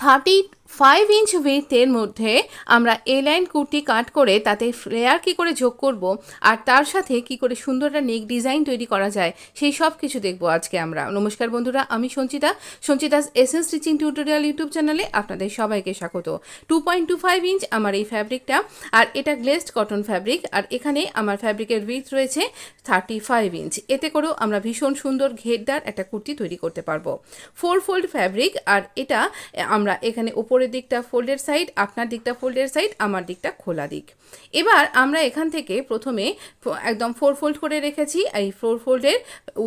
35 inch উইথের মধ্যে আমরা এ line kurti কাট করে তাতে ফ্লেয়ার কী করে যোগ করব আর তার সাথে কি করে সুন্দর একটা নেক ডিজাইন তৈরি করা যায় সেই সব কিছু দেখবো আজকে আমরা। নমস্কার বন্ধুরা, আমি Sanchita's SS stitching tutorial YouTube চ্যানেলে আপনাদের সবাইকে স্বাগত। 2.25 ইঞ্চ আমার এই ফ্যাব্রিকটা, আর এটা গ্লেসড কটন ফ্যাব্রিক, আর এখানে আমার ফ্যাব্রিকের উইথ রয়েছে 35 ইঞ্চ। এতে করেও আমরা ভীষণ সুন্দর ঘেরদার একটা কুর্তি তৈরি করতে পারবো। 4 ফোল্ড ফ্যাব্রিক, আর এটা আমরা এখানে উপরের দিকটা ফোল্ডের সাইড, আপনার দিকটা ফোল্ডের সাইড, আমার দিকটা খোলা দিক। এবার আমরা এখান থেকে প্রথমে একদম 4 ফোল্ড করে রেখেছি। এই 4 ফোল্ডের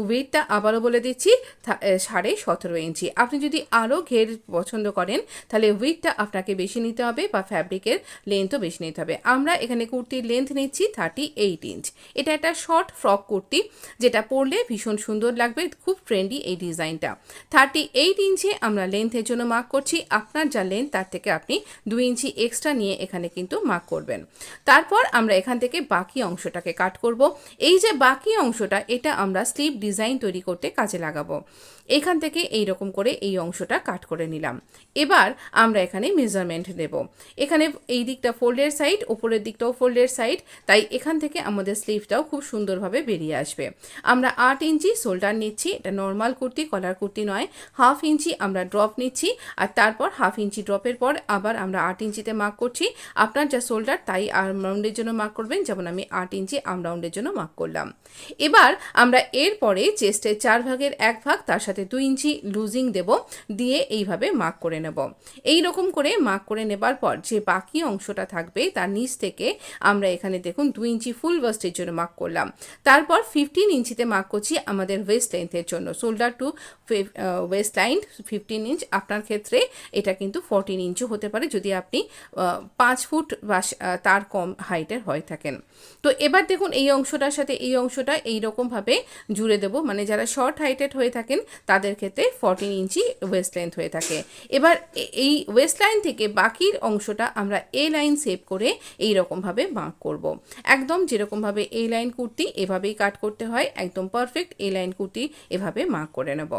উইথটা আবারও বলে দিচ্ছি 17.5 ইঞ্চি। আপনি যদি আরও ঘের পছন্দ করেন তাহলে উইথটা আপনাকে বেশি নিতে হবে বা ফ্যাব্রিকের লেন্থও বেশি নিতে হবে। আমরা এখানে কুর্তির লেন্থ নিচ্ছি 38 ইঞ্চ। এটা একটা শর্ট ফ্রক কুর্তি, যেটা পরলে ভীষণ সুন্দর লাগবে, খুব ট্রেন্ডি এই ডিজাইনটা। 38 ইঞ্চে আমরা লেন্থের জন্য মার্ক করছি। আপনার যা লেন্থ তার থেকে আপনি 2 ইঞ্চি এক্সট্রা নিয়ে এখানে কিন্তু মার্ক করবেন। তারপর আমরা এখান থেকে বাকি অংশটাকে কাট করব। এই যে বাকি অংশটা, এটা আমরা স্লিভ ডিজাইন তৈরি করতে কাজে লাগাবো। এখান থেকে এই রকম করে এই অংশটা কাট করে নিলাম। এবার আমরা এখানে মেজারমেন্ট নেব। এখানে এই দিকটা ফোল্ডের সাইড, উপরের দিকটাও ফোল্ডের সাইড, তাই এখান থেকে আমাদের স্লিভটাও খুব সুন্দরভাবে বেরিয়ে আসবে। আমরা 8 ইঞ্চি শোল্ডার নিচ্ছি। এটা নর্মাল কুর্তি, কলার কুর্তি নয়। 1/2 ইঞ্চি আমরা ড্রপ নিচ্ছি, আর তারপর 1/2 ইঞ্চি ড্রপের পর আবার আমরা 8 ইঞ্চিতে মার্ক করছি। আপনার যা শোল্ডার তাই আর্ম রাউন্ডের জন্য মার্ক করবেন, যেমন আমি 8 ইঞ্চি আর্ম রাউন্ডের জন্য মার্ক করলাম। এবার আমরা এরপরে চেস্টের 4 ভাগের 1 ভাগ, তার সাথে 2 ইঞ্চি লুজিং দেব, দিয়ে এইভাবে মার্ক করে নেব। এই রকম করে মার্ক করে নেবার পর যে বাকি অংশটা থাকবে তার নিচ থেকে আমরা এখানে দেখুন 2 ইঞ্চি ফুল ওয়েস্টের জন্য মার্ক করলাম। তারপর 15 ইঞ্চিতে মার্ক করছি আমাদের ওয়েস্ট লেন্থের জন্য। Shoulder two West line 15 inch. আপনার ক্ষেত্রে এটা কিন্তু 14 ইঞ্চও হতে পারে যদি আপনি 5 ফুট বা তার কম হাইটের হয়ে থাকেন। তো এবার দেখুন এই অংশটার সাথে এই অংশটা এইরকমভাবে জুড়ে দেব, মানে যারা শর্ট হাইটেড হয়ে থাকেন তাদের ক্ষেত্রে 14 ইঞ্চি ওয়েস্ট লেন্থ হয়ে থাকে। এবার এই ওয়েস্ট লাইন থেকে বাকির অংশটা আমরা এ লাইন শেপ করে এইরকমভাবে মার্ক করব। একদম যেরকমভাবে এই লাইন কুর্তি এভাবেই কাট করতে হয়, একদম পারফেক্ট এই লাইন কুর্তি এভাবে মার্ক করে নেব।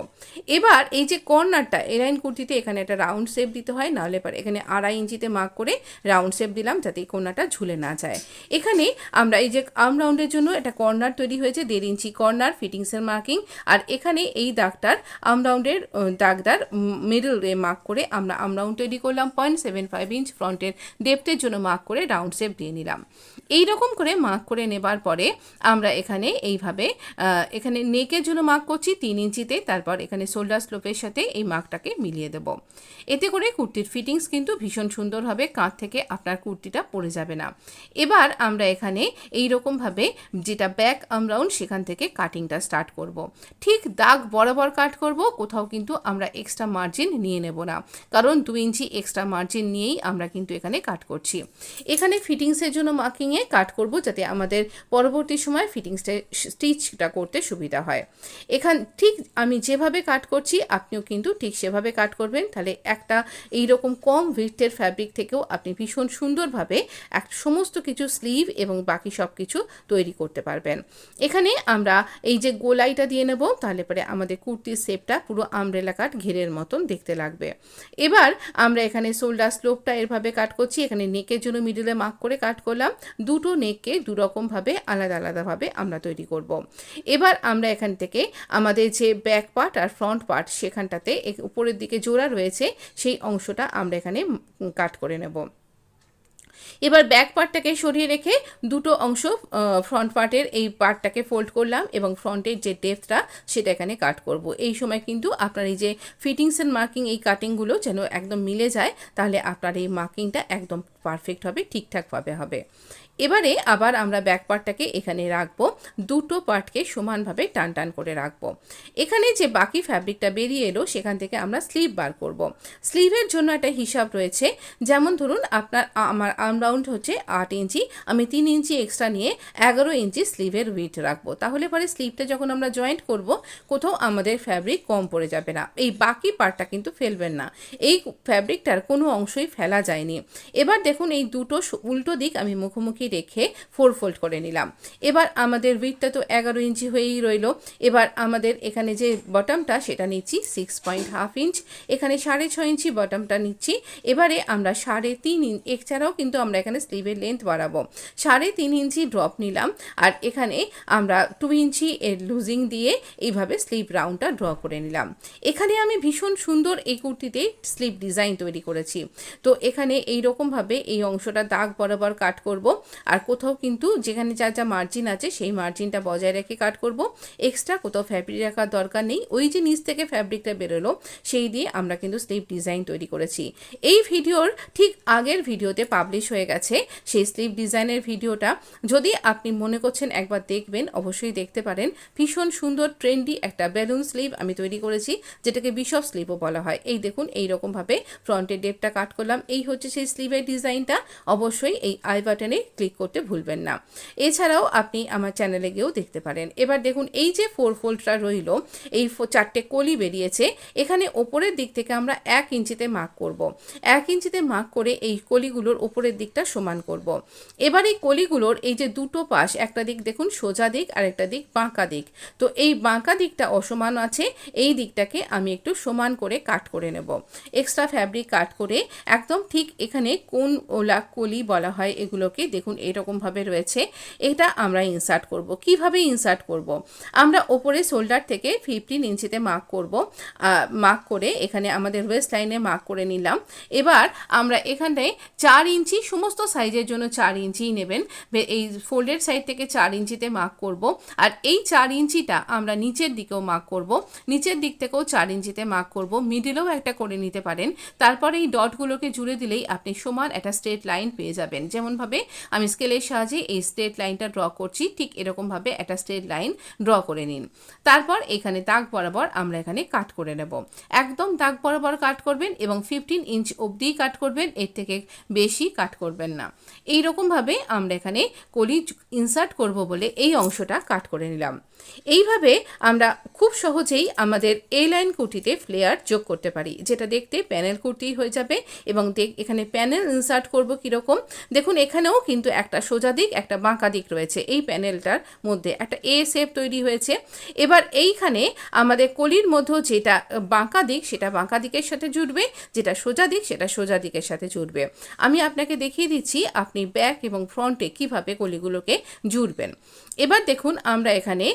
এবার এই যে কর্নারটা, এই লাইন কুর্তিতে এখানে একটা রাউন্ড শেপ দিতে হয়, নাহলে পরে এখানে 2.5 ইঞ্চিতে মার্ক করে রাউন্ড শেপ দিলাম যাতে এই কর্নারটা ঝুলে না যায়। এখানে আমরা এই যে আর্ম রাউন্ডের জন্য একটা কর্নার তৈরি হয়েছে, 1.5 ইঞ্চি কর্নার ফিটিংসের মার্কিং, আর এখানে এই দাগটার আর্ম রাউন্ডের দাগদার মিডল রে মার্ক করে আমরা আর্ম রাউন্ড তৈরি করলাম। 0.75 ইঞ্চ ফ্রন্টের ডেপথের জন্য মার্ক করে রাউন্ড শেপ দিয়ে নিলাম। এই রকম করে মার্ক করে নেবার পরে আমরা এখানে এইভাবে এখানে নেকের জন্য মার্ক করছি 3 ইঞ্চিতে, তারপর এখানে শোল্ডার স্লোপের সাথে এই মার্কটাকে মিলিয়ে দেব। এতে করে কুর্তির ফিটিংস কিন্তু ভীষণ সুন্দর হবে, কাঁধ থেকে আপনার কুর্তিটা পড়ে যাবে না। এবার আমরা এখানে এই রকমভাবে যেটা ব্যাক আর্ম রাউন্ড সেখান থেকে কাটিংটা স্টার্ট করব। ঠিক দাগ বরাবর কাট করব, কোথাও কিন্তু আমরা এক্সট্রা মার্জিন নিয়ে নেব না, কারণ 2 ইঞ্চি এক্সট্রা মার্জিন নিয়েই আমরা কিন্তু এখানে কাট করছি। এখানে ফিটিংসের জন্য মার্কিংয়ে কাট করব যাতে আমাদের পরবর্তী সময় ফিটিংসটা স্টিচটা করতে সুবিধা হয়। ঠিক আমি যেভাবে কাট করছি আপনিও কিন্তু ঠিক সেভাবে কাট করবেন, তাহলে একটা এইরকম কম উইডথের ফ্যাব্রিক থেকেও আপনি ভীষণ সুন্দরভাবে সমস্ত কিছু স্লিভ এবং বাকি সব কিছু তৈরি করতে পারবেন। এখানে আমরা এই যে গোলাইটা দিয়ে নেব, তাহলে পরে আমাদের কুর্তির শেপটা পুরো আমব্রেলা কাট ঘেরের মতন দেখতে লাগবে। এবার আমরা এখানে শোল্ডার স্লোপটা এরভাবে কাট করছি। এখানে নেকের জন্য মিডলে মার্ক করে কাট করলাম। দুটো নেককে দুরকমভাবে আলাদা আলাদাভাবে আমরা তৈরি করব। এবার আমরা এখান থেকে আমাদের যে ব্যাক পার্ট আর ফ্রন্ট পার্ট সেখানটাতে উপরের দিকে জোড়া রয়েছে সেই অংশটা আমরা এখানে কাট করে নেব। এবার ব্যাক পার্টটাকে সরিয়ে রেখে দুটো অংশ ফ্রন্ট পার্টের এই পার্টটাকে ফোল্ড করলাম এবং ফ্রন্টের যে ডেপথটা সেটা এখানে কাট করব। এই সময় কিন্তু আপনার এই যে ফিটিংস এন্ড মার্কিং এই কাটিংগুলো যেন একদম মিলে যায়, তাহলে আপনার এই মার্কিংটা একদম পারফেক্ট হবে, ঠিকঠাকভাবে হবে। এবারে আবার আমরা ব্যাক পার্টটাকে এখানে রাখবো, দুটো পার্টকে সমানভাবে টান টান করে রাখবো। এখানে যে বাকি ফ্যাব্রিকটা বেরিয়ে এলো সেখান থেকে আমরা স্লিভ বার করব। স্লিভের জন্য একটা হিসাব রয়েছে, যেমন ধরুন আমার আর্ম রাউন্ড হচ্ছে 8 ইঞ্চি, আমি 3 ইঞ্চি এক্সট্রা নিয়ে 11 ইঞ্চি স্লিভের উইথ রাখবো। তাহলে পরে স্লিভটা যখন আমরা জয়েন্ট করব কোথাও আমাদের ফ্যাব্রিক কম পড়ে যাবে না। এই বাকি পার্টটা কিন্তু ফেলবেন না, এই ফ্যাব্রিকটার কোনো অংশই ফেলা যায়নি। এবার দেখুন এই দুটো উল্টো দিক আমি মুখোমুখি রেখে 4 ফোল্ড করে নিলাম। এবার আমাদের উইথটা তো 11 ইঞ্চি হয়েই রইল। এবার আমাদের এখানে যে বটমটা সেটা নিচ্ছি 6.5 ইঞ্চ, এখানে 6.5 ইঞ্চি বটমটা নিচ্ছি। এবারে আমরা 3.5 ইঞ্চ, এছাড়াও কিন্তু আমরা এখানে স্লিভের লেন্থ বাড়াবো। 3.5 ইঞ্চি ড্রপ নিলাম, আর এখানে আমরা 2 ইঞ্চি এর লুজিং দিয়ে এইভাবে স্লিভ রাউন্ডটা ড্র করে নিলাম। এখানে আমি ভীষণ সুন্দর এই কুর্তিতে স্লিভ ডিজাইন তৈরি করেছি। তো এখানে এইরকমভাবে এই অংশটা দাগ বরাবর কাট করব, আর কোথাও কিন্তু যেখানে যা যা মার্জিন আছে সেই মার্জিনটা বজায় রেখে কাট করব। এক্সট্রা কোথাও ফ্যাব্রিক রাখার দরকার নেই, ওই যে নিচ থেকে ফ্যাব্রিকটা বেরোলো সেই দিয়ে আমরা কিন্তু স্লিভ ডিজাইন তৈরি করেছি। এই ভিডিওর ঠিক আগের ভিডিওতে পাবলিশ হয়ে গেছে সেই স্লিভ ডিজাইনের ভিডিওটা, যদি আপনি মনে করছেন একবার দেখবেন অবশ্যই দেখতে পারেন। ভীষণ সুন্দর ট্রেন্ডি একটা বেলুন স্লিভ আমি তৈরি করেছি, যেটাকে বিশপ স্লিভও বলা হয়। এই দেখুন এইরকমভাবে ফ্রন্টের ডেপটা কাট করলাম, এই হচ্ছে সেই স্লিভের ডিজাইনটা। অবশ্যই এই আই বাটনে ক্লিক করতে ভুলবেন না। এছাড়াও আপনি আমার চ্যানেলে গিয়েও দেখতে পারেন। এবার দেখুন এই যে 4 ফোল্ডটা রইল, এই 4টে কলি বেরিয়েছে, এখানে ওপরের দিক থেকে আমরা 1 ইঞ্চিতে মার্ক করব। 1 ইঞ্চিতে মার্ক করে এই কলিগুলোর ওপরের দিকটা সমান করব। এবার এই কলিগুলোর এই যে দুটো পাশ, একটা দিক দেখুন সোজা দিক আর একটা দিক বাঁকা দিক, তো এই বাঁকা দিকটা অসমান আছে, এই দিকটাকে আমি একটু সমান করে কাট করে নেব। এক্সট্রা ফ্যাব্রিক কাট করে একদম ঠিক এখানে কোন ওলা কলি বলা হয় এগুলোকে, দেখুন এরকমভাবে রয়েছে, এটা আমরা ইনসার্ট করব। কিভাবে ইনসার্ট করব? আমরা ওপরে শোল্ডার থেকে 15 ইঞ্চিতে মার্ক করব, মার্ক করে এখানে আমাদের ওয়েস্ট লাইনে মার্ক করে নিলাম। এবার আমরা এখানে 4 ইঞ্চি, সমস্ত সাইজের জন্য 4 ইঞ্চিই নেবেন, এই ফোল্ডেড সাইড থেকে 4 ইঞ্চিতে মার্ক করব। আর এই 4 ইঞ্চিটা আমরা নিচের দিকেও মার্ক করব, নিচের দিক থেকেও 4 ইঞ্চিতে মার্ক করব, মিডিলেও একটা করে নিতে পারেন। তারপরে এই ডটগুলোকে জুড়ে দিলেই আপনি সমান একটা স্ট্রেট লাইন পেয়ে যাবেন। যেমনভাবে আমি স্কেলের সাহায্যে এই স্ট্রেট লাইনটা ড্র করছি, ঠিক এরকমভাবে একটা স্ট্রেট লাইন ড্র করে নিন। তারপর এখানে দাগ বরাবর আমরা এখানে কাট করে নেব। একদম দাগ বরাবর কাট করবেন এবং 15 ইঞ্চ অবধি কাট করবেন, এর থেকে বেশি কাট করবেন না। এইরকমভাবে আমরা এখানে কলি ইনসার্ট করব বলে এই অংশটা কাট করে নিলাম। এইভাবে আমরা খুব সহজেই আমাদের এই লাইন কুর্তিতে ফ্লেয়ার যোগ করতে পারি, যেটা দেখতে প্যানেল কুর্তি হয়ে যাবে। এবং এখানে প্যানেল ইনসার্ট করব কীরকম, দেখুন এখানেও কিন্তু একটা সোজা দিক একটা বাঁকা দিক রয়েছে, এই প্যানেলটার মধ্যে একটা এ শেপ তৈরি হয়েছে। এবার এইখানে আমাদের কলির মধ্যে যেটা বাঁকা দিক সেটা বাঁকা দিকের সাথে জুড়বে, যেটা সোজা দিক সেটা সোজা দিকের সাথে জুড়বে। আমি আপনাকে দেখিয়ে দিচ্ছি আপনি ব্যাক এবং ফ্রন্টে কিভাবে কলিগুলোকে জুড়বেন। এবার দেখুন আমরা এখানে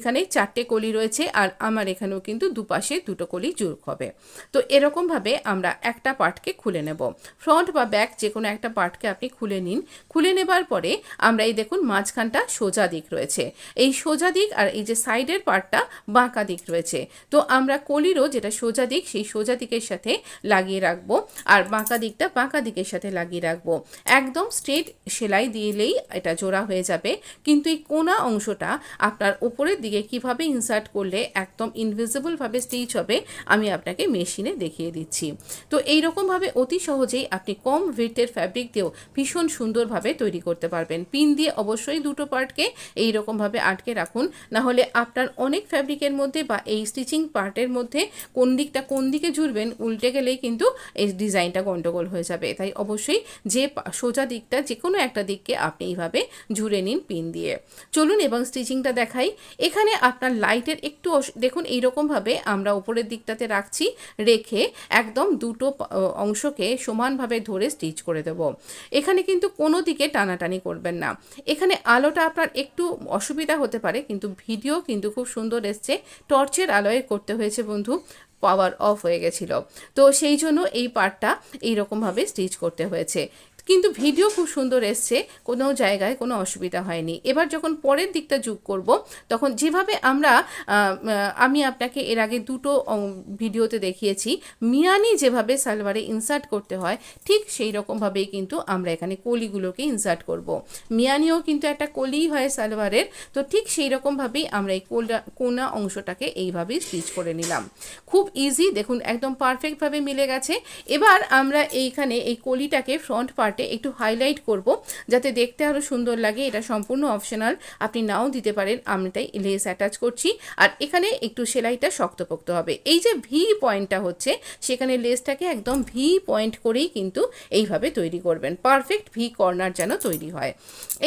এখানে 4টে কলি রয়েছে, আর আমার এখানেও কিন্তু দুপাশে দুটো কলি যোগ হবে। তো এরকমভাবে আমরা একটা পার্টকে খুলে নেব, ফ্রন্ট বা ব্যাক যে কোনো একটা পার্টকে আপনি খুলে নিন। খুলে নেবার পরে আমরা এই দেখুন মাঝখানটা সোজা দিক রয়েছে, এই সোজা দিক, আর এই যে সাইডের পার্টটা বাঁকা দিক রয়েছে। তো আমরা কলিরও যেটা সোজা দিক সেই সোজা দিকের সাথে লাগিয়ে রাখবো, আর বাঁকা দিকটা বাঁকা দিকের সাথে লাগিয়ে রাখবো। একদম স্ট্রেট সেলাই দিলেই এটা জোড়া হয়ে যাবে। কিন্তু এই কোনা অংশটা আপনার উপরের দিকে কিভাবে ইনসার্ট করলে একদম ইনভিজিবলভাবে স্টিচ হবে আমি আপনাকে মেশিনে দেখিয়ে দিচ্ছি। তো এইরকমভাবে অতি সহজেই আপনি কম উইডথের ফ্যাব্রিক দিয়েও ভীষণ সুন্দরভাবে তৈরি করতে পারবেন। পিন দিয়ে অবশ্যই দুটো পার্টকে এইরকমভাবে আটকে রাখুন, না হলে আপনার অনেক ফ্যাব্রিকের মধ্যে বা এই স্টিচিং পার্টের মধ্যে কোন দিকটা কোন দিকে জুড়বেন উল্টে গেলেই কিন্তু এই ডিজাইনটা গন্ডগোল হয়ে যাবে। তাই অবশ্যই যে সোজা দিকটা যে কোনো একটা দিককে আপনি এইভাবে জুড়ে নিন পিন দিয়ে। চলুন এবং স্টিচিংটা দেখাই। এখানে আপনার লাইটের একটু দেখুন এইরকমভাবে আমরা উপরের দিকটাতে রাখছি, রেখে একদম দুটো অংশকে সমানভাবে ধরে স্টিচ করে দেব। এখানে কিন্তু কোনো দিকে টানাটানি করবেন না। এখানে আলোটা আপনার একটু অসুবিধা হতে পারে, কিন্তু ভিডিও কিন্তু খুব সুন্দর এসছে। টর্চের আলোয় করতে হয়েছে বন্ধু, পাওয়ার অফ হয়ে গেছিলো, তো সেই জন্য এই পার্টটা এইরকমভাবে স্টিচ করতে হয়েছে। কিন্তু ভিডিও খুব সুন্দর এসছে, কোনো জায়গায় কোনো অসুবিধা হয়নি। এবার যখন পরের দিকটা যোগ করব, তখন যেভাবে আমি আপনাকে এর আগে দুটো ভিডিওতে দেখিয়েছি মিয়ানি যেভাবে সালোয়ারে ইনসার্ট করতে হয়, ঠিক সেই রকমভাবেই কিন্তু আমরা এখানে কলিগুলোকে ইনসার্ট করব। মিয়ানিও কিন্তু একটা কলিই হয় সালোয়ারের, তো ঠিক সেই রকমভাবেই আমরা এই কোনা অংশটাকে এইভাবেই স্টিচ করে নিলাম। খুব ইজি, দেখুন একদম পারফেক্টভাবে মিলে গেছে। এবার আমরা এইখানে এই কলিটাকে ফ্রন্ট পার্টে একটু হাইলাইট করব, যাতে দেখতে আরও সুন্দর লাগে। এটা সম্পূর্ণ অপশনাল, আপনি নাও দিতে পারেন। আমি তাই লেস অ্যাটাচ করছি, আর এখানে একটু সেলাইটা শক্তপোক্ত হবে। এই যে ভি পয়েন্টটা হচ্ছে, সেখানে লেসটাকে একদম ভি পয়েন্ট করেই কিন্তু এইভাবে তৈরি করবেন, পারফেক্ট ভি কর্নার যেন তৈরি হয়।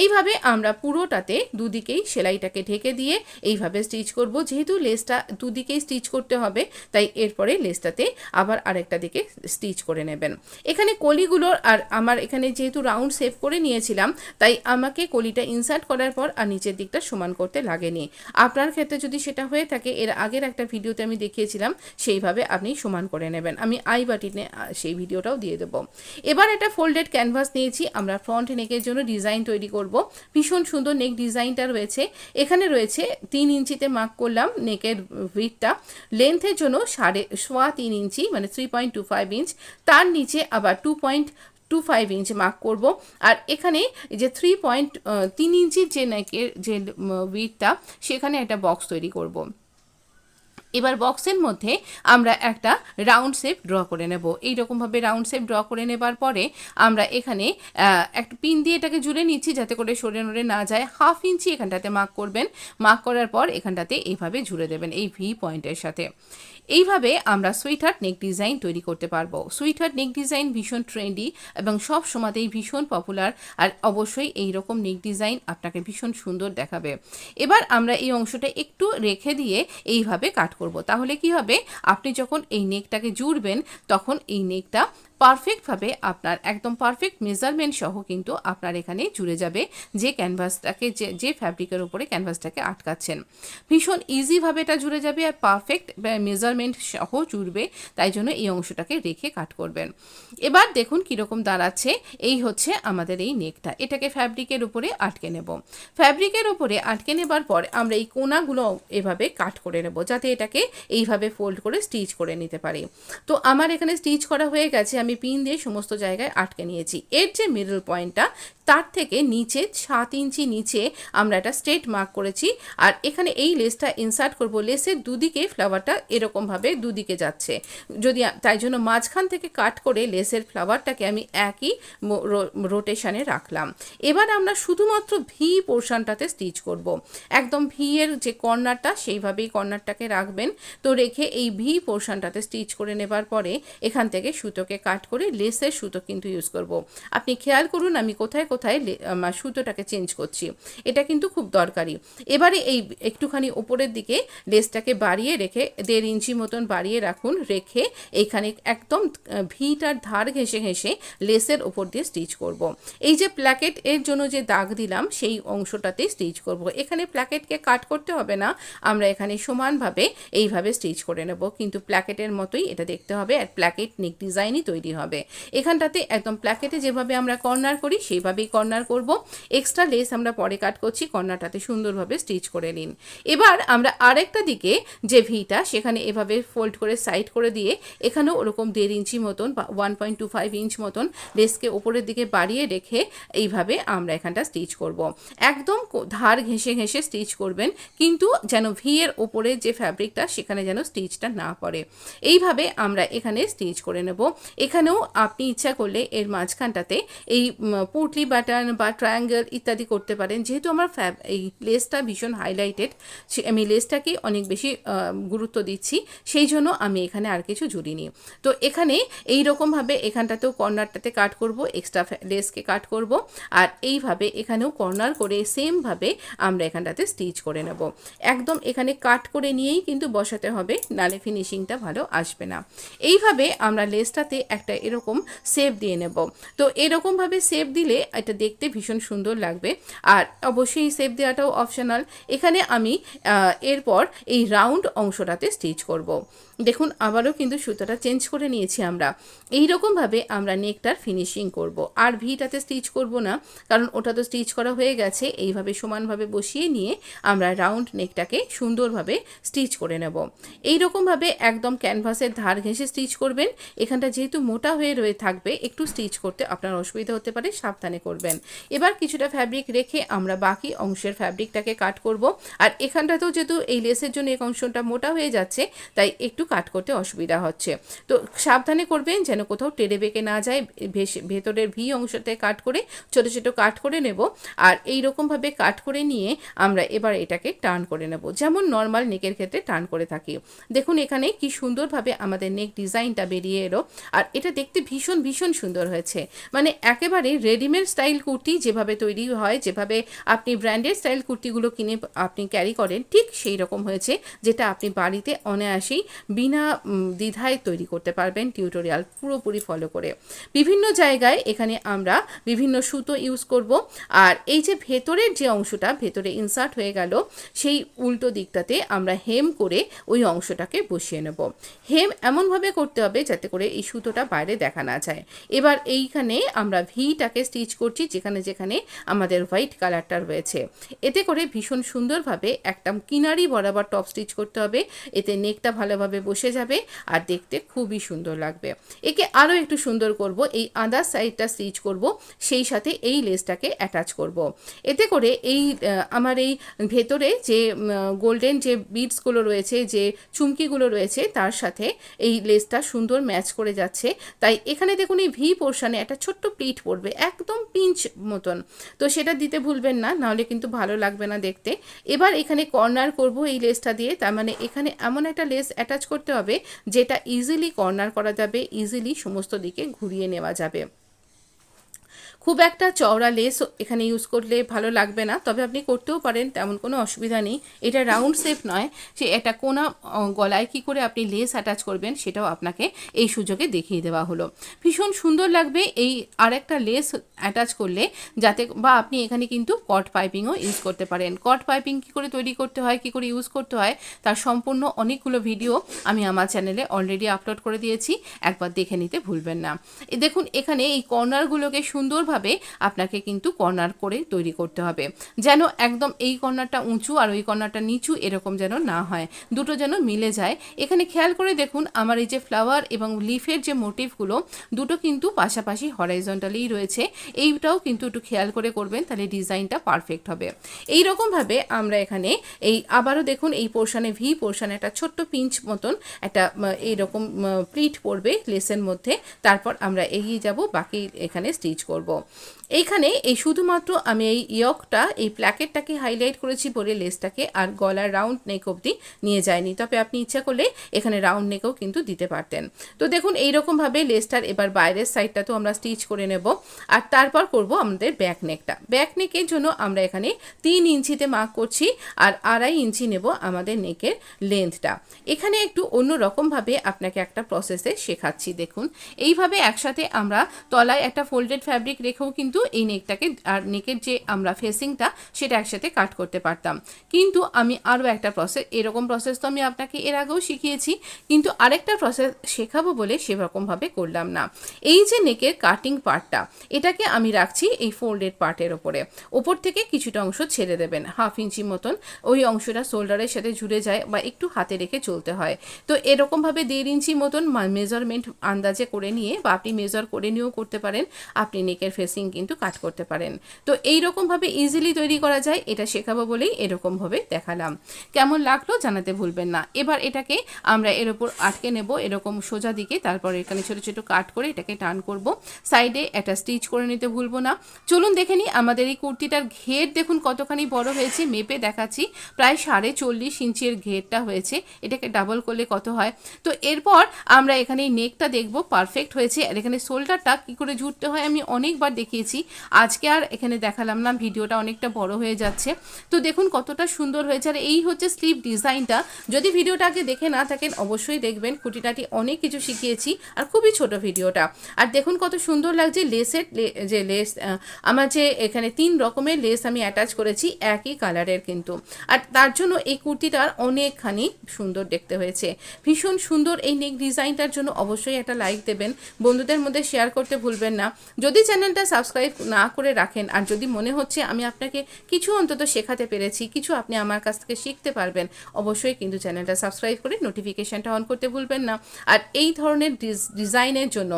এইভাবে আমরা পুরোটাতে দুদিকেই সেলাইটাকে ঢেকে দিয়ে এইভাবে স্টিচ করব। যেহেতু লেসটা দুদিকেই স্টিচ করতে হবে, তাই এরপরে লেসটাতে আবার আরেকটা দিকে স্টিচ করে নেবেন। এখানে কলিগুলোর, আর আমার এখানে যেহেতু রাউন্ড শেপ করে নিয়েছিলাম, তাই আমাকে কলিটা ইনসার্ট করার পর আর নিচের দিকটা সমান করতে লাগেনি। আপনার ক্ষেত্রে যদি সেটা হয়ে থাকে, এর আগের একটা ভিডিওতে আমি দেখিয়েছিলাম, সেইভাবে আপনি সমান করে নেবেন। আমি আই বাটনে সেই ভিডিওটাও দিয়ে দেবো। এবার একটা ফোল্ডেড ক্যানভাস নিয়েছি, আমরা ফ্রন্ট নেকের জন্য ডিজাইন তৈরি করব। ভীষণ সুন্দর নেক ডিজাইনটা রয়েছে। এখানে রয়েছে 3 ইঞ্চিতে মার্ক করলাম নেকের উইডথটা, লেন্থের জন্য 3.25 ইঞ্চি মানে 3.25 ইঞ্চ, তার নিচে আবার 2.25 ইঞ্চ মার্ক করব। আর এখানে যে 3.3 ইঞ্চির যে নেকের যে উইডথটা, সেখানে একটা বক্স তৈরি করব। এবার বক্সের মধ্যে আমরা একটা রাউন্ড শেপ ড্র করে নেব। এইরকমভাবে রাউন্ড শেপ ড্র করে নেবার পরে আমরা এখানে একটা পিন দিয়ে এটাকে জুড়ে নিচ্ছি, যাতে করে সরে নড়ে না যায়। 1/2 ইঞ্চি এখানটাতে মার্ক করবেন, মার্ক করার পর এখানটাতে এইভাবে জুড়ে দেবেন এই ভি পয়েন্টের সাথে। এইভাবে আমরা সুইটহার্ট নেক ডিজাইন তৈরি করতে পারবো। সুইটহার্ট নেক ডিজাইন ভীষণ ট্রেন্ডি এবং সব সময়তেই ভীষণ পপুলার, আর অবশ্যই এই রকম নেক ডিজাইন আপনাকে ভীষণ সুন্দর দেখাবে। এবার আমরা এই অংশটা একটু রেখে দিয়ে এইভাবে কাট করব। তাহলে কি হবে, আপনি যখন এই নেকটাকে জুড়বেন, তখন এই নেকটা পারফেক্টভাবে আপনার একদম পারফেক্ট মেজারমেন্ট সহ কিন্তু আপনার এখানে জুড়ে যাবে, যে ক্যানভাসটাকে যে ফ্যাব্রিকের উপরে ক্যানভাসটাকে আটকাচ্ছেন। ভীষণ ইজিভাবে এটা জুড়ে যাবে, আর পারফেক্ট মেজারমেন্ট সহ জুড়বে। তাই জন্য এই অংশটাকে রেখে কাট করবেন। এবার দেখুন কীরকম দাঁড়াচ্ছে। এই হচ্ছে আমাদের এই নেকটা। এটাকে ফ্যাব্রিকের উপরে আটকে নেব। ফ্যাব্রিকের উপরে আটকে নেবার পর আমরা এই কোনাগুলো এভাবে কাট করে নেব, যাতে এটাকে এইভাবে ফোল্ড করে স্টিচ করে নিতে পারি। তো আমার এখানে স্টিচ করা হয়ে গেছে, আমি পিন দিয়ে সমস্ত জায়গায় আটকে নিয়েছি। এর যে মিডল পয়েন্টটা, তার থেকে নিচে 7 ইঞ্চি নিচে আমরা একটা স্ট্রেট মার্ক করেছি, আর এখানে এই লেসটা ইনসার্ট করব। লেসের দুদিকে ফ্লাওয়ারটা এরকমভাবে দুদিকে যাচ্ছে, যদি তাই জন্য মাঝখান থেকে কাট করে লেসের ফ্লাওয়ারটাকে আমি একই রোটেশনে রাখলাম। এবার আমরা শুধুমাত্র ভি পোর্শনটাতে স্টিচ করব। একদম ভি এর যে কর্নারটা, সেইভাবেই কর্নারটাকে রাখবেন। তো রেখে এই ভি পোর্শনটাতে স্টিচ করে নেবার পরে এখান থেকে সুতোকে কাট করে লেসের সুতো কিন্তু ইউজ করব। আপনি খেয়াল করুন আমি কোথায় কোথায় সুতোটাকে চেঞ্জ করছি, এটা কিন্তু খুব দরকারি। এবারে এই একটুখানি ওপরের দিকে লেসটাকে বাড়িয়ে রেখে 1.5 ইঞ্চি মতন বাড়িয়ে রাখুন, রেখে এইখানে একদম ভিটার ধার ঘেঁষে ঘেঁষে লেসের ওপর দিয়ে স্টিচ করব। এই যে প্ল্যাকেট এর জন্য যে দাগ দিলাম, সেই অংশটাতে স্টিচ করব। এখানে প্ল্যাকেটকে কাট করতে হবে না, আমরা এখানে সমানভাবে এইভাবে স্টিচ করে নেব, কিন্তু প্ল্যাকেটের মতোই এটা দেখতে হবে, আর প্ল্যাকেট নেক ডিজাইনই তৈরি হবে। এখানটাতে একদম প্ল্যাকেটে যেভাবে আমরা কর্নার করি সেইভাবেই কর্নার করব। এক্সট্রা লেস আমরা পরে কাট করছি, কর্নারটাতে সুন্দরভাবে স্টিচ করে নিন। এবার আমরা আরেকটা দিকে যে ভিটা, সেখানে এভাবে ফোল্ড করে সাইড করে দিয়ে এখানেও ওরকম 1.5 ইঞ্চি মতন বা 1.25 ইঞ্চ মতন লেসকে ওপরের দিকে বাড়িয়ে রেখে এইভাবে আমরা এখানটা স্টিচ করব। একদম ধার ঘেঁষে ঘেঁষে স্টিচ করবেন, কিন্তু যেন ভি এর ওপরে যে ফ্যাব্রিকটা, সেখানে যেন স্টিচটা না পড়ে। এইভাবে আমরা এখানে স্টিচ করে নেব। এখানেও আপনি ইচ্ছা করলে এর মাঝখানটাতে এই পুটলি বাটন বা ট্রায়াঙ্গেল ইত্যাদি করতে পারেন। যেহেতু আমার এই লেসটা ভীষণ হাইলাইটেড, আমি লেসটাকে অনেক বেশি গুরুত্ব দিচ্ছি, সেই জন্য আমি এখানে আর কিছু জুড়িনি। তো এখানে এই রকমভাবে এখানটাতেও কর্নারটাতে কাট করব, এক্সট্রা লেসকে কাট করব, আর এইভাবে এখানেও কর্নার করে সেমভাবে আমরা এখানটাতে স্টিচ করে নেব। একদম এখানে কাট করে নিয়েই কিন্তু বসাতে হবে, নালে ফিনিশিংটা ভালো আসবে না। এইভাবে আমরা লেসটাতে একটা এরকম শেপ দিয়ে নেব। তো এরকমভাবে শেপ দিলে এটা দেখতে ভীষণ সুন্দর লাগবে, আর অবশ্যই শেপ দেওয়াটাও অপশনাল। এখানে আমি এরপর এই রাউন্ড অংশটাতে স্টিচ করব। দেখুন আবারও কিন্তু সুতোটা চেঞ্জ করে নিয়েছি আমরা। এই রকমভাবে আমরা নেকটার ফিনিশিং করব। আর ভিটাতে স্টিচ করব না, কারণ ওটা তো স্টিচ করা হয়ে গেছে। এইভাবে সমানভাবে বসিয়ে নিয়ে আমরা রাউন্ড নেকটাকে সুন্দরভাবে স্টিচ করে নেব। এই রকমভাবে একদম ক্যানভাসের ধার ঘেঁষে স্টিচ করবেন। এখানটা যেহেতু মোটা হয়ে রয়ে থাকবে, একটু স্টিচ করতে আপনার অসুবিধা হতে পারে, সাবধানে করবেন। এবার কিছুটা ফ্যাব্রিক রেখে আমরা বাকি অংশের ফ্যাব্রিকটাকে কাট করব। আর এখানটাতেও যেহেতু এই লেসের জন্য এই অংশটা মোটা হয়ে যাচ্ছে, তাই একটু কাট করতে অসুবিধা হচ্ছে। তো সাবধানে করবেন যেন কোথাও টেনে বেঁকে না যায়। ভেতরের ভি অংশতে কাট করে ছোট ছোট কাট করে নেব। আর এই রকমভাবে কাট করে নিয়ে আমরা এবার এটাকে টার্ন করে নেব, যেমন নর্মাল নেকের ক্ষেত্রে টার্ন করে থাকি। দেখুন এখানে কি সুন্দরভাবে আমাদের নেক ডিজাইনটা বেরিয়ে এলো। আর এটা দেখতে ভীষণ ভীষণ সুন্দর হয়েছে। মানে একেবারে রেডিমেড স্টাইল কুর্তি যেভাবে তৈরি হয়, যেভাবে আপনি ব্র্যান্ডেড স্টাইল কুর্তিগুলো কিনে আপনি ক্যারি করেন, ঠিক সেই রকম হয়েছে, যেটা আপনি বাড়িতে অনায়াসেই বিনা দ্বিধায় তৈরি করতে পারবেন টিউটোরিয়াল পুরোপুরি ফলো করে। বিভিন্ন জায়গায় এখানে আমরা বিভিন্ন সুতো ইউজ করব। আর এই যে ভেতরের যে অংশটা ভেতরে ইনসার্ট হয়ে গেল, সেই উল্টো দিকটাতে আমরা হেম করে ওই অংশটাকে বসিয়ে নেব। হেম এমনভাবে করতে হবে যাতে করে এই সুতোটা বাইরে দেখা না যায়। এবার এইখানে আমরা ভিটাকে স্টিচ করছি যেখানে যেখানে আমাদের হোয়াইট কালারটা রয়েছে। এতে করে ভীষণ সুন্দরভাবে একটা কিনারি বরাবর টপ স্টিচ করতে হবে। এতে নেকটা ভালোভাবে বসে যাবে আর দেখতে খুবই সুন্দর লাগবে। একে আরও একটু সুন্দর করব, এই আদার সাইডটা স্টিচ করব, সেই সাথে এই লেসটাকে অ্যাটাচ করব। এতে করে এই আমার এই ভেতরে যে গোল্ডেন যে বিডসগুলো রয়েছে, যে চুমকিগুলো রয়েছে, তার সাথে এই লেসটা সুন্দর ম্যাচ করে যাচ্ছে। তাই এখানে দেখুন এই ভি পোর্শনে একটা ছোট্ট প্লিট পড়বে, একদম পিঞ্চ মতন। তো সেটা দিতে ভুলবেন না, নাহলে কিন্তু ভালো লাগবে না দেখতে। এবার এখানে কর্নার করব এই লেসটা দিয়ে। তার মানে এখানে এমন একটা লেস অ্যাটাচ করতে হবে যেটা ইজিলি কর্নার করা যাবে, ইজিলি সমস্ত দিকে ঘুরিয়ে নেওয়া যাবে। খুব একটা চওড়া লেস এখানে ইউজ করলে ভালো লাগবে না, তবে আপনি করতেও পারেন, তেমন কোনো অসুবিধা নেই। এটা রাউন্ড শেপ নয়, সে একটা কোনা গলায় কী করে আপনি লেস অ্যাটাচ করবেন সেটাও আপনাকে এই সুযোগে দেখিয়ে দেওয়া হলো। ভীষণ সুন্দর লাগবে এই আরেকটা লেস অ্যাটাচ করলে, যাতে বা আপনি এখানে কিন্তু কট পাইপিংও ইউজ করতে পারেন। কট পাইপিং কী করে তৈরি করতে হয়, কী করে ইউজ করতে হয়, তার সম্পূর্ণ অনেকগুলো ভিডিও আমি আমার চ্যানেলে অলরেডি আপলোড করে দিয়েছি, একবার দেখে নিতে ভুলবেন না। দেখুন এখানে এই কর্নারগুলোকে সুন্দরভাবে আপনাকে কিন্তু কর্নার করে তৈরি করতে হবে, যেন একদম এই কর্নারটা উঁচু আর ওই কর্নারটা নিচু এরকম যেন না হয়, দুটো যেন মিলে যায়। এখানে খেয়াল করে দেখুন আমার এই যে ফ্লাওয়ার এবং লিফের যে মোটিভগুলো, দুটো কিন্তু পাশাপাশি হরাইজন্টালি রয়েছে। এইটাও কিন্তু একটু খেয়াল করে করবেন, তাহলে ডিজাইনটা পারফেক্ট হবে। এই রকমভাবে আমরা এখানে এই আবারও দেখুন এই পোর্শনে ভি পোর্শনে একটা ছোট্ট পিঞ্চ মতন একটা এইরকম প্লিট পড়বে লেসের মধ্যে। তারপর আমরা এগিয়ে যাব, বাকি এখানে স্টিচ করব। এইখানে এই শুধুমাত্র আমি এই ইয়কটা, এই প্ল্যাকেটটাকে হাইলাইট করেছি বলে লেসটাকে আর গলার রাউন্ড নেক অবধি নিয়ে যায়নি, তবে আপনি ইচ্ছা করলে এখানে রাউন্ড নেকও কিন্তু দিতে পারতেন। তো দেখুন এইরকমভাবে লেসটার এবার বাইরের সাইডটা তো আমরা স্টিচ করে নেব। আর তারপর করব আমাদের ব্যাক নেকটা। ব্যাক নেকের জন্য আমরা এখানে 3 ইঞ্চিতে মার্ক করছি আর 2.5 ইঞ্চি নেব আমাদের নেকের লেন্থটা। এখানে একটু অন্য রকমভাবে আপনাকে একটা প্রসেসে শেখাচ্ছি। দেখুন এইভাবে একসাথে আমরা তলায় একটা ফোল্ডেড ফ্যাব্রিক রেখেও কিন্তু এই নেকটাকে আর নেকের যে আমরা ফেসিংটা সেটা একসাথে কাট করতে পারতাম, কিন্তু আমি আরও একটা প্রসেস, এরকম প্রসেস তো আমি আপনাকে এর আগেও শিখিয়েছি, কিন্তু আরেকটা প্রসেস শেখাবো বলে সেরকমভাবে করলাম না। এই যে নেকের কাটিং পার্টটা, এটাকে আমি রাখছি এই ফোল্ডেড পার্টের ওপর থেকে কিছুটা অংশ ছেড়ে দেবেন, 1/2 ইঞ্চি মতন। ওই অংশটা শোল্ডারের সাথে জুড়ে যায় বা একটু হাতে রেখে চলতে হয়। তো এরকমভাবে 1.5 ইঞ্চি মতন মেজারমেন্ট আন্দাজে করে নিয়ে, বা আপনি মেজার করে নিয়েও করতে পারেন, আপনি নেকের ফেসিং কিন্তু কাট করতে পারেন। তো এইরকমভাবে ইজিলি তৈরি করা যায়, এটা শেখাবো বলেই এরকমভাবে দেখালাম। কেমন লাগলো জানাতে ভুলবেন না। এবার এটাকে আমরা এর ওপর আটকে নেব এরকম সোজা দিকে, তারপর এখানে ছোট ছোট কাট করে এটাকে টার্ন করব। সাইডে একটা স্টিচ করে নিতে ভুলবো না। চলুন দেখে নিই আমাদের এই কুর্তিটার ঘের দেখুন কতখানি বড় হয়েছে, মেপে দেখাচ্ছি। প্রায় 40.5 ইঞ্চির ঘেরটা হয়েছে। এটাকে ডাবল করলে কত হয়। তো এরপর আমরা এখানে নেকটা দেখব পারফেক্ট হয়েছে। আর এখানে শোল্ডারটা কী করে জুড়তে হয় আমি অনেকবার দেখিয়েছি, আজকে আর এখানে দেখালাম না, ভিডিওটা অনেকটা বড় হয়ে যাচ্ছে। তো দেখুন কতটা সুন্দর হয়েছে। আর এই হচ্ছে স্লিভ ডিজাইনটা। যদি ভিডিওটা আগে দেখে না থাকেন অবশ্যই দেখবেন, খুঁটিনাটি অনেক কিছু শিখিয়েছি আর খুবই ছোট ভিডিওটা। আর দেখুন কত সুন্দর লাগছে লেসের যে লেস, আমার যে এখানে 3 রকমের লেস আমি অ্যাটাচ করেছি একই কালারের কিন্তু। আর তার জন্য এই কুর্তিটার অনেকখানি সুন্দর দেখতে হয়েছে। ভীষণ সুন্দর এই নেক ডিজাইনটার জন্য অবশ্যই একটা লাইক দেবেন, বন্ধুদের মধ্যে শেয়ার করতে ভুলবেন না। যদি চ্যানেলটা সাবস্ক্রাইব না করে রাখেন আর যদি মনে হচ্ছে আমি আপনাকে কিছু অন্তত শেখাতে পেরেছি, কিছু আপনি আমার কাছ থেকে শিখতে পারবেন, অবশ্যই কিন্তু চ্যানেলটা সাবস্ক্রাইব করে নোটিফিকেশানটা অন করতে ভুলবেন না। আর এই ধরনের ডিজাইনের জন্য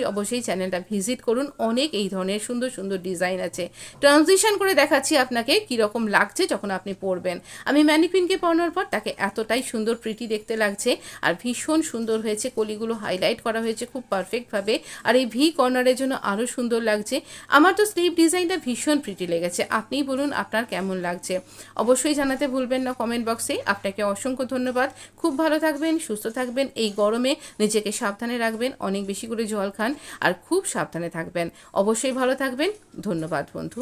অবশ্যই চ্যানেলটা ভিজিট করুন। অনেক এই ধরনের সুন্দর সুন্দর ডিজাইন আছে। ট্রানজিশন করে দেখাচ্ছি আপনাকে কীরকম লাগছে যখন আপনি পরবেন। আমি ম্যানিকুইনকে পরানোর পর তাকে এতটাই সুন্দর প্রিটি দেখতে লাগছে আর ভীষণ সুন্দর হয়েছে। কলিগুলো হাইলাইট করা হয়েছে খুব পারফেক্টভাবে। আর এই ভি কর্নারের জন্য আরও সুন্দর লাগছে। আমার তো স্লিভ ডিজাইনটা ভীষণ প্রিটি লেগেছে। আপনিই বলুন আপনার কেমন লাগছে, অবশ্যই জানাতে ভুলবেন না কমেন্ট বক্সে। আপনাকে অসংখ্য ধন্যবাদ। খুব ভালো থাকবেন, সুস্থ থাকবেন। এই গরমে নিজেকে সাবধানে রাখবেন, অনেক বেশি করে জল খান আর খুব সাবধানে থাকবেন। অবশ্যই ভালো থাকবেন। ধন্যবাদ বন্ধু।